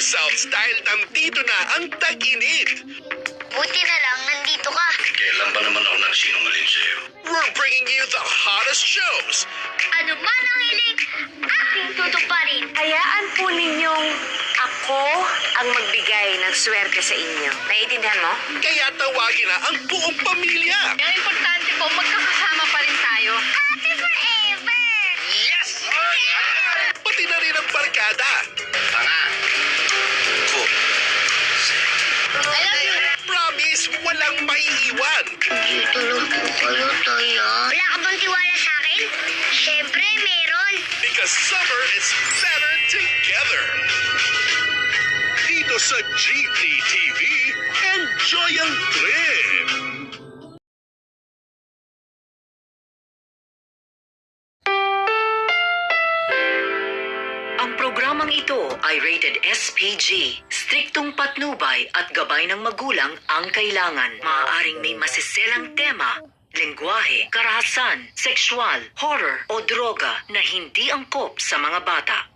yourselves dahil nandito na ang tag-init. Buti na lang nandito ka. Kailan ba naman ako nagsinungaling sa'yo? We're bringing you the hottest shows. Ano man ang hiling, aking tutuparin. Hayaan po ninyong ako ang magbigay ng swerte sa inyo. Naiintindihan mo? Kaya tawagin na ang buong pamilya. Ang importante po, magkakasama pa rin tayo. Happy forever! Yes! Pati na rin ang barkada. Tanga! Ko. I love you. Promise, walang maiiwan. Dito lang po kayo, Taya. Wala ka bang tiwala sa akin? Siyempre, meron. Because summer is better together. Dito sa GTTV, enjoy ang trip! Ang programang ito ay rated SPG. Striktong patnubay at gabay ng magulang ang kailangan. Maaaring may masiselang tema, lengguwahe, karahasan, sexual, horror o droga na hindi angkop sa mga bata.